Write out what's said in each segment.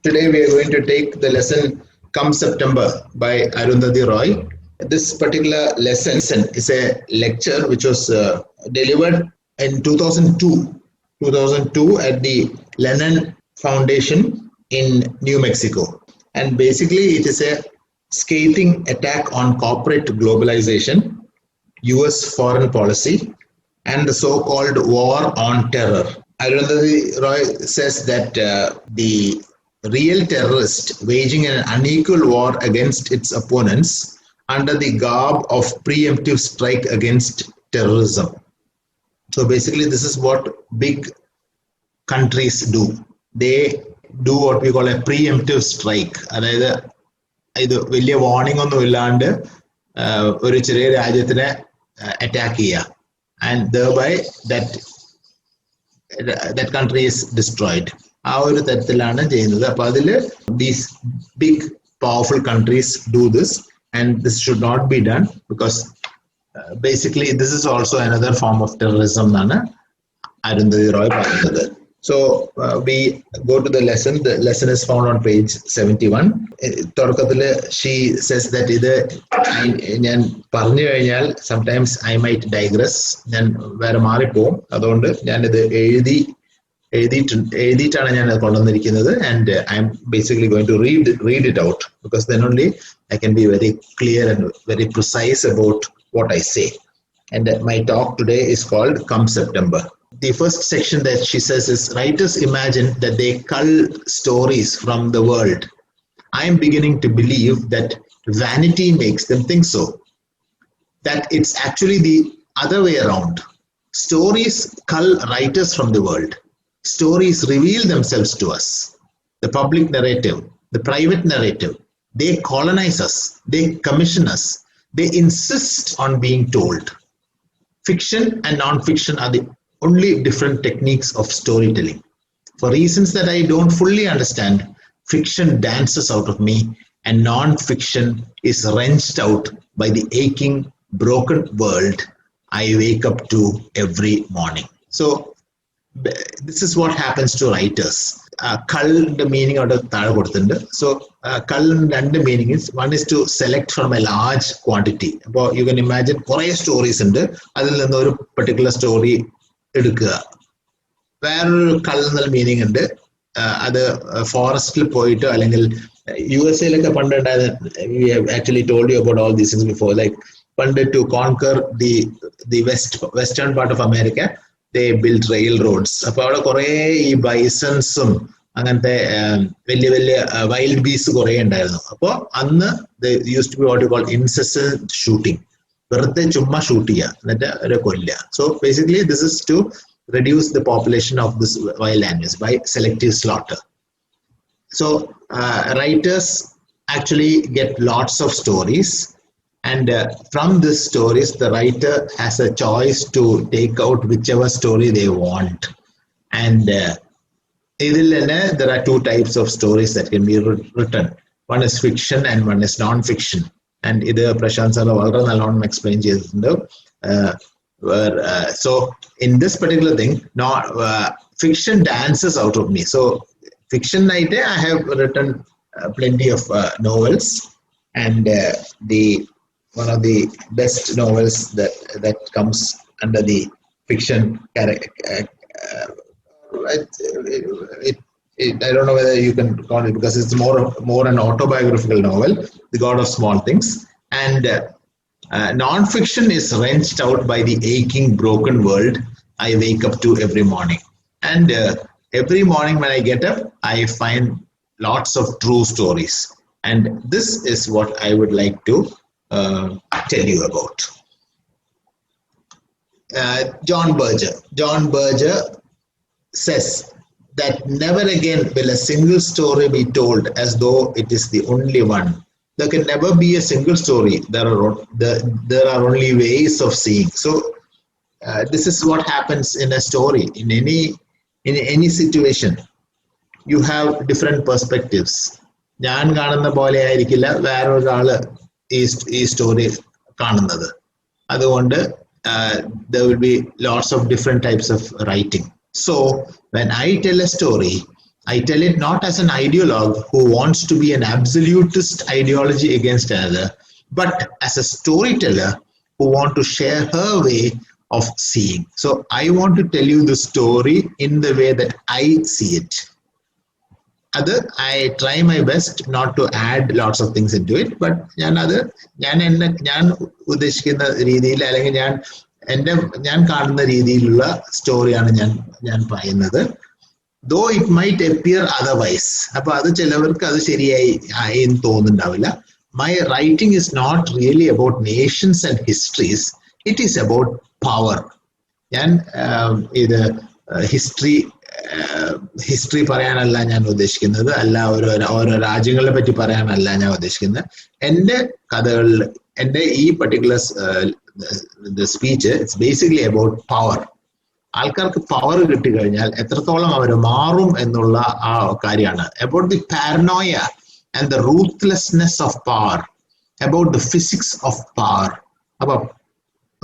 Today we are going to take the lesson Come September by Arundhati Roy. This particular lesson is a lecture which was delivered in 2002 at the Lannan Foundation in New Mexico. And basically it is a scathing attack on corporate globalization, US foreign policy, and the so-called war on terror. Arundhati Roy says that the real terrorist waging an unequal war against its opponents under the garb of pre-emptive strike against terrorism. So basically this is what big countries do. They do what we call a pre-emptive strike. അതായത് ഇത് വലിയ warning ഒന്നും ഇല്ലാണ്ട് ഒരു ചെറിയ രാജ്യത്തിനെ attack ചെയ്യുക, and thereby that country is destroyed. ആ ഒരു തരത്തിലാണ് ചെയ്യുന്നത്. അപ്പൊ അതിൽ these big powerful countries do this, and this should not be done because basically this is also another form of terrorism എന്നാണ് Arundhati Roy പറയുന്നത്. So we go to the lesson. The lesson is found on page 71. തുടക്കത്തിൽ she says that ഇത് ഞാൻ പറഞ്ഞു കഴിഞ്ഞാൽ sometimes I might digress, ഞാൻ വേറെ മാറിപ്പോവും. അതുകൊണ്ട് ഞാനിത് എഴുതിയിട്ടാണ് ഞാൻ കൊണ്ടുവന്നിരിക്കുന്നത്, and I'm basically going to read it out because then only I can be very clear and very precise about what I say. And my talk today is called Come September. The first section that she says is, writers imagine that they cull stories from the world. I am beginning to believe that vanity makes them think so, that it's actually the other way around. Stories cull writers from the world. Stories reveal themselves to us. The public narrative, the private narrative, they colonize us, they commission us, they insist on being told. Fiction and non-fiction are the only different techniques of storytelling. For reasons that I don't fully understand, fiction dances out of me and non-fiction is wrenched out by the aching, broken world I wake up to every morning. So this is what happens to writers. Cull the meaning out of താഴെ കൊടുത്തിട്ടുണ്ട്. So cull രണ്ട് meaning is, one is to select from a large quantity. അപ്പോൾ you can imagine കുറേ stories ഉണ്ട്, അതിൽ നിന്ന് ഒരു particular story എടുക്കുക. വേറൊരു cull എന്നുള്ള മീനിങ് ഉണ്ട്, അത് ഫോറസ്റ്റിൽ പോയിട്ട് അല്ലെങ്കിൽ USA പണ്ട് ഉണ്ടായത്. We have actually told you about all these things before, like പണ്ട് to conquer the western part of America, they built railroads. അപ്പോൾ അവിടെ കുറേ ഈ ബൈസൺസും അങ്ങനത്തെ വലിയ വലിയ വൈൽഡ് ബീസ് കുറേ ഉണ്ടായിരുന്നു. അപ്പോൾ അന്ന് used to be what you call incessant shooting. വെറുതെ ചുമ്മാ ഷൂട്ട് ചെയ്യുക എന്നിട്ട് അവരെ കൊല്ലുക. So basically this is to reduce the population of this wild animals by selective slaughter. So writers actually get lots of stories, and from these stories the writer has a choice to take out whichever story they want. And there are two types of stories that can be written. One is fiction and one is non-fiction. And ഇത് Prashant sir വളരെ നല്ലോണം explain ചെയ്തിട്ടുണ്ട്. So in this particular thing, fiction dances out of me. So fiction night, I have written plenty of novels, and one of the best novels that comes under the fiction I don't know whether you can call it, because it's more an autobiographical novel, The God of Small Things. And non-fiction is wrenched out by the aching, broken world I wake up to every morning. And every morning when I get up, I find lots of true stories. And this is what I would like to tell you about. John Berger says that never again will a single story be told as though it is the only one. There can never be a single story. There are only ways of seeing. So this is what happens in a story. In any situation, you have different perspectives. ഞാൻ കാണുന്ന പോലെ ആയിരിക്കില്ല വേറൊരാള് ഈ story കാണുന്നത്. അതുകൊണ്ട് there will be lots of different types of writing. So when I tell a story, I tell it not as an ideologue who wants to be an absolutist ideology against another, but as a storyteller who wants to share her way of seeing. So I want to tell you the story in the way that I see it. I try my best not to add lots of things into it, but ഞാൻ ഉദ്ദേശിക്കുന്ന രീതിയിൽ അല്ലെങ്കിൽ ഞാൻ കാണുന്ന രീതിയിലുള്ള സ്റ്റോറിയാണ് ഞാൻ പറയുന്നത്. Though it might appear otherwise. അപ്പോൾ അത് ചിലവർക്ക് അത് ശരിയായി എന്ന് തോന്നുന്നുണ്ടാവില്ല. My writing is not really about nations and histories. It is about power. ഞാൻ ഇത് ഹിസ്റ്ററി പറയാനല്ല ഞാൻ ഉദ്ദേശിക്കുന്നത്, അല്ല ഓരോ രാജ്യങ്ങളെ പറ്റി പറയാനല്ല ഞാൻ ഉദ്ദേശിക്കുന്നത്. എൻ്റെ കഥകളിൽ, എൻ്റെ ഈ particular speech it's basically about power. ആൾക്കാർക്ക് പവർ കിട്ടിക്കഴിഞ്ഞാൽ എത്രത്തോളം അവർ മാറും എന്നുള്ള ആ കാര്യമാണ്. About the paranoia and the ruthlessness of power, about the physics of power. അപ്പൊ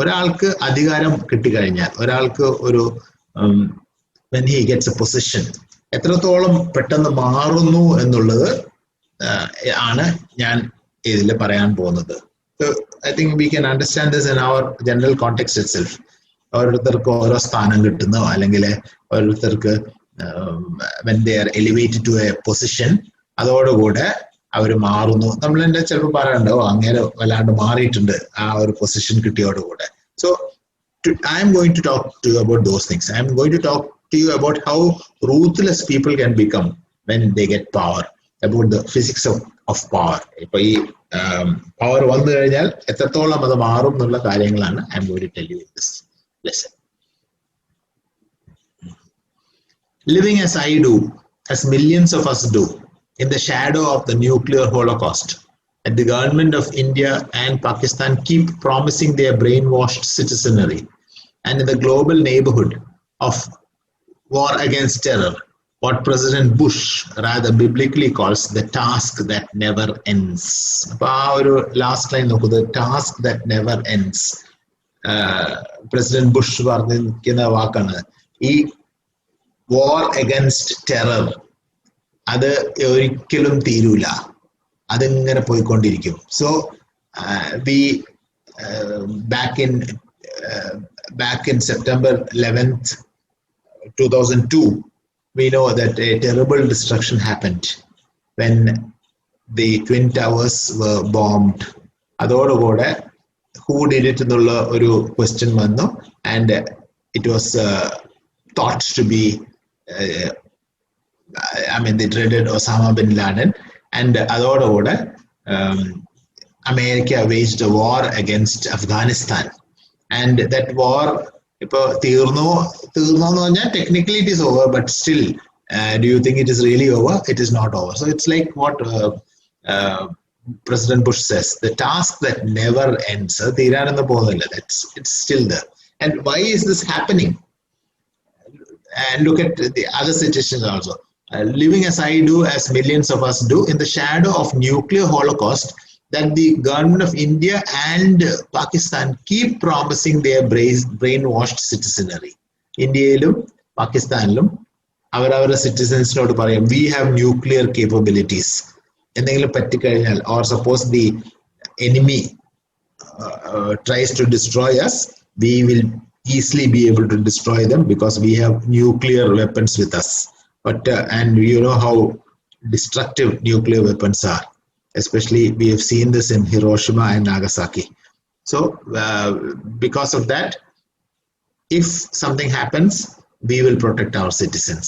ഒരാൾക്ക് അധികാരം കിട്ടിക്കഴിഞ്ഞാൽ, ഒരാൾക്ക് ഒരു when he gets a position, എത്രത്തോളം പെട്ടെന്ന് മാറുന്നു എന്നുള്ളത് ആണ് ഞാൻ ഇതിൽ പറയാൻ പോകുന്നത്. So I think we can understand this in our general context itself. ഓരോരുത്തർക്ക് ഓരോ സ്ഥാനം കിട്ടുന്നു, അല്ലെങ്കിൽ ഓരോരുത്തർക്ക് when they are elevated to a position, അതോടുകൂടെ അവർ മാറുന്നു. നമ്മൾ എൻ്റെ ചിലപ്പോൾ പറയാനുണ്ടോ അങ്ങനെ വല്ലാണ്ട് മാറിയിട്ടുണ്ട് ആ ഒരു position കിട്ടിയോടുകൂടെ. So I am going to talk to you about those things. I am going to talk to you about how ruthless people can become when they get power, about the physics of power. ഇപ്പൊ ഈ power വന്നു കഴിഞ്ഞാൽ എത്രത്തോളം അത് മാറും എന്നുള്ള കാര്യങ്ങളാണ് I am going to tell you in this lesson. Living as I do, as millions of us do, in the shadow of the nuclear holocaust, and the government of India and Pakistan keep promising their brainwashed citizenry, and in the global neighborhood of war against terror, what President Bush rather biblically calls the task that never ends. അപ്പോൾ ആ ഒരു last line നോക്കൂ, the task that never ends. President Bush പറഞ്ഞിരിക്കുന്ന വാക്കാണ് ഈ war against terror. അത് ഒരിക്കലും തീരൂല, അതിങ്ങനെ പോയിക്കൊണ്ടിരിക്കും. So we back in September 11th 2002, we know that a terrible destruction happened when the Twin Towers were bombed. അതോടുകൂടെ who did it എന്നുള്ള ഒരു ക്വസ്റ്റ്യൻ വന്നു, and it was thought to be the dreaded Osama bin Laden. And അതോടുകൂടെ America waged a war against Afghanistan, and that war ഇപ്പൊ തീർന്നു എന്ന് പറഞ്ഞാൽ technically it is over, but still do you think it is really over? It is not over. So it's like what President Bush says, the task that never ends. തീരാനൊന്നും പോകുന്നില്ല, it's still there. And why is this happening? And look at the other situations also. Living as I do, as millions of us do, in the shadow of nuclear holocaust, that the government of India and Pakistan keep promising their brainwashed citizenry. ഇന്ത്യയിലും പാകിസ്ഥാനിലും അവരവരുടെ സിറ്റിസൻസിനോട് പറയും, we have nuclear capabilities. എന്തെങ്കിലും പറ്റിക്കഴിഞ്ഞാൽ, or suppose the enemy tries to destroy us, we will easily be able to destroy them because we have nuclear weapons with us. But and you know how destructive nuclear weapons are. Especially we have seen this in Hiroshima and Nagasaki. So because of that, if something happens, we will protect our citizens.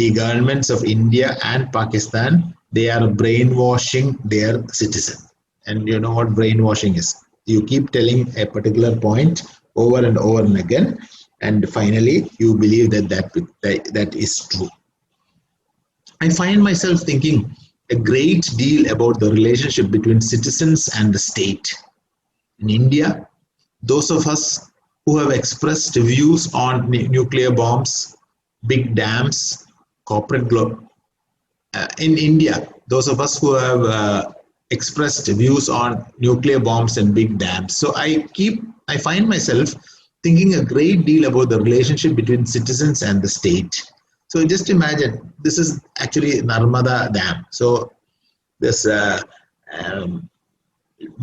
The governments of India and Pakistan, they are brainwashing their citizens. And you know what brainwashing is? You keep telling a particular point over and over and again, and finally you believe that is true. I find myself thinking a great deal about the relationship between citizens and the state. In India, those of us who have expressed views on nuclear bombs, big dams, corporate in India, those of us who have expressed views on nuclear bombs and big dams. So I find myself thinking a great deal about the relationship between citizens and the state. So just imagine, this is actually Narmada Dam. So this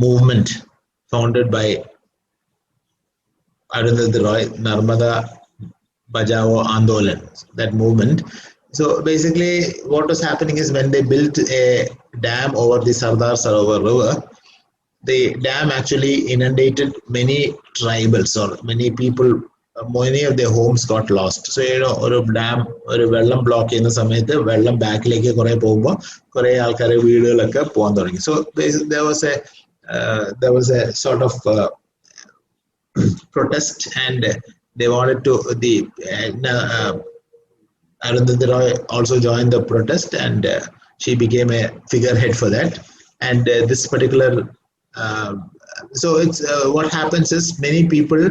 movement founded by Arundhati Roy, Narmada Bajao Andolan, that movement. So basically what was happening is, when they built a dam over the Sardar Sarovar River, the dam actually inundated many tribals, or many people, many of their homes got lost. So ഒരു dam, ഒരു വെള്ളം block ചെയ്യുന്ന സമയത്ത് വെള്ളം ബാക്കിലേക്ക് കുറെ പോകുമ്പോൾ കുറെ ആൾക്കാരെ വീടുകളൊക്കെ പോകാൻ തുടങ്ങി. So there was a sort of protest, and they wanted to, the Arundhati Roy also joined the protest, and she became a figurehead for that. And this particular so it's what happens is, many people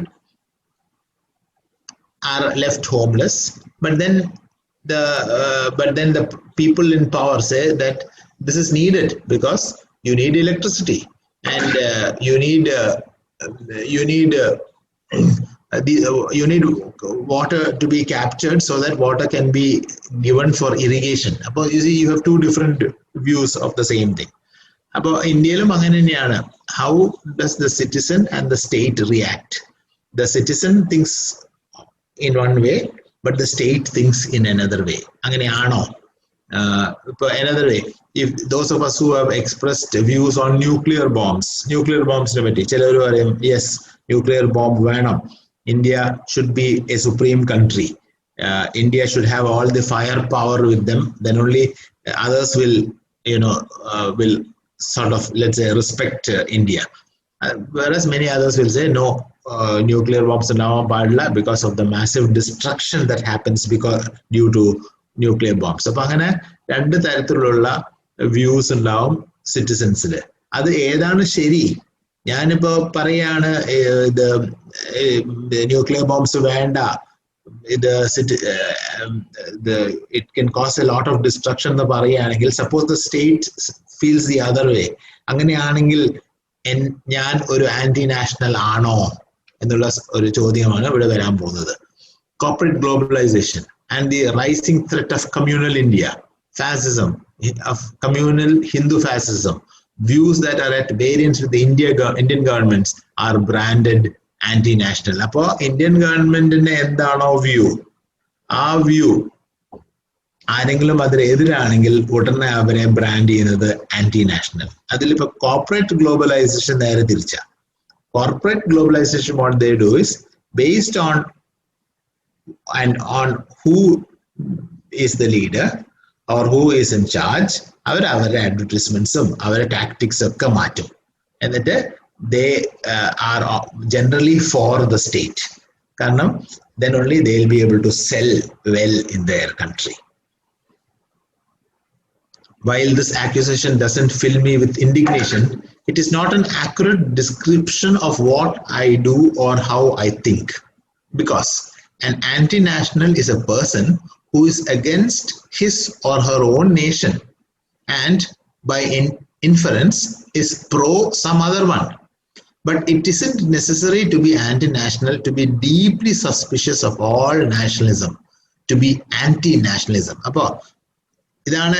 are left homeless, but then the people in power say that this is needed because you need electricity, and you need water to be captured, so that water can be given for irrigation. You see, you have two different views of the same thing. അപ്പോൾ ഇന്ത്യയിലും അങ്ങനെ തന്നെയാണ്. How does the citizen and the state react? The citizen thinks in one way, but the state thinks in another way. അങ്ങനെയാണോ? Another way, if those of us who have expressed views on nuclear bombs നെ പറ്റി ചിലർ പറയും, yes, nuclear bomb വേണം, India should be a supreme country, India should have all the firepower with them, then only others will sort of, let's say, respect India. Whereas many others will say, no, nuclear bombs now because of the massive destruction that happens due to nuclear bombs. അപ്പോൾ അങ്ങനെ രണ്ട് തരത്തിലുള്ള views ഉണ്ടാവും സിറ്റിസൻസിൽ. അത് ഏതാണ് ശരി? ഞാനിപ്പോ പറയാണ് ഇത് ന്യൂക്ലിയർ ബോംബ്സ് വേണ്ട, it can cause a lot of destruction എന്ന് പറയുകയാണെങ്കിൽ, suppose the state feels the other way, അങ്ങനെയാണെങ്കിൽ ഞാൻ ഒരു ആന്റി നാഷണൽ ആണോ എന്നുള്ള ഒരു ചോദ്യമാണ് ഇവിടെ വരാൻ പോകുന്നത്. Corporate globalization and the rising threat of communal India, fascism, of communal Hindu fascism, views that are at variance with the Indian governments are branded anti-national. അപ്പോൾ ഇന്ത്യൻ ഗവൺമെന്റിന്റെ എന്താണോ വ്യൂ, ആ വ്യൂ ആരെങ്കിലും അതിനെതിരാണെങ്കിൽ ഉടനെ അവരെ ബ്രാൻഡ് ചെയ്യുന്നത് ആന്റി നാഷണൽ. അതിലിപ്പോ corporate globalisation നേരെ തിരിച്ച. Corporate globalisation what they do is based on who is the leader or who is in charge, അവരുടെ അഡ്വർടൈസ്മെന്റ്സും അവരുടെ ടാക്ടിക്സ് ഒക്കെ മാറ്റും. എന്നിട്ട് they are generally for the state, കാരണം then only they will be able to sell well in their country. While this accusation doesn't fill me with indignation, it is not an accurate description of what I do or how I think, because an anti-national is a person who is against his or her own nation and by inference is pro some other one. But it isn't necessary to be anti-national to be deeply suspicious of all nationalism, to be anti-nationalism. അപ്പോൾ ഇതാണ്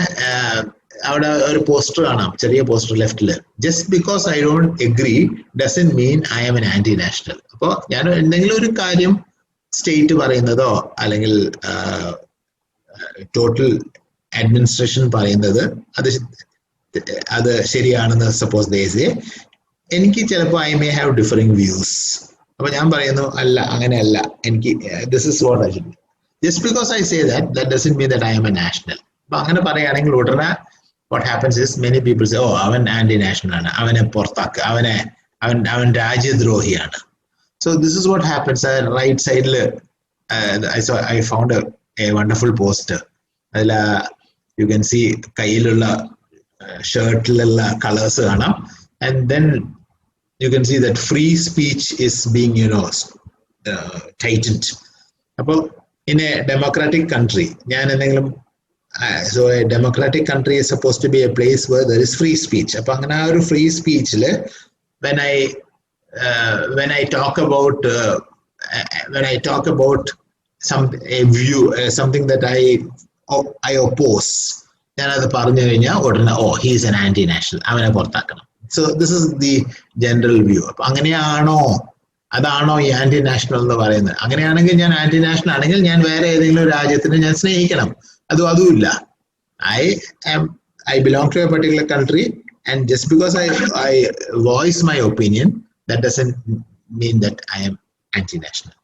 അവിടെ ഒരു poster കാണാം, ചെറിയ poster ലെഫ്റ്റില്. Just because I don't agree doesn't mean I am an anti national. അപ്പോൾ ഞാൻ എന്തെങ്കിലും ഒരു കാര്യം സ്റ്റേറ്റ് പറയുന്നതോ അല്ലെങ്കിൽ ടോട്ടൽ അഡ്മിനിസ്ട്രേഷൻ പറയുന്നത് അത് ശരിയാണെന്ന് സപ്പോസ് ദേ സേ, എനിക്ക് ചിലപ്പോൾ I may have differing views. അപ്പൊ ഞാൻ പറയുന്നു അല്ല, അങ്ങനെയല്ല, എനിക്ക് this is what I should. Just because I say that doesn't mean that I am a national. അപ്പൊ അങ്ങനെ പറയുകയാണെങ്കിൽ ഉടനെ what happens is many people say, oh, അവൻ ആന്റി നാഷണൽ ആണ്, അവനെ പുറത്താക്കുക, അവൻ രാജ്യദ്രോഹിയാണ്. So this is what happens. Right side I found a wonderful poster. അതിൽ you can see കയ്യിലുള്ള ഷർട്ടിലുള്ള കളേഴ്സ് കാണാം, and then you can see that free speech is being tightened. അപ്പോൾ in a democratic country, ഞാൻ എന്തെങ്കിലും so a democratic country is supposed to be a place where there is free speech. അപ്പോൾ അങ്ങനെ ആ ഒരു free സ്പീച്ചിൽ when I talk about a view, something that I oppose. ഞാനത് പറഞ്ഞു കഴിഞ്ഞാൽ ഉടനെ ഹീസ് എൻ ആന്റി നാഷണൽ, അവനെ പുറത്താക്കണം. So this is the general view. അപ്പൊ അങ്ങനെയാണോ, അതാണോ ഈ ആന്റി നാഷണൽ എന്ന് പറയുന്നത്? അങ്ങനെയാണെങ്കിൽ ഞാൻ ആന്റി നാഷണൽ ആണെങ്കിൽ ഞാൻ വേറെ ഏതെങ്കിലും രാജ്യത്തിനെ ഞാൻ സ്നേഹിക്കണം. അതുമില്ല. I belong to a particular country, and just because I voice my opinion, that doesn't mean that I am anti-national.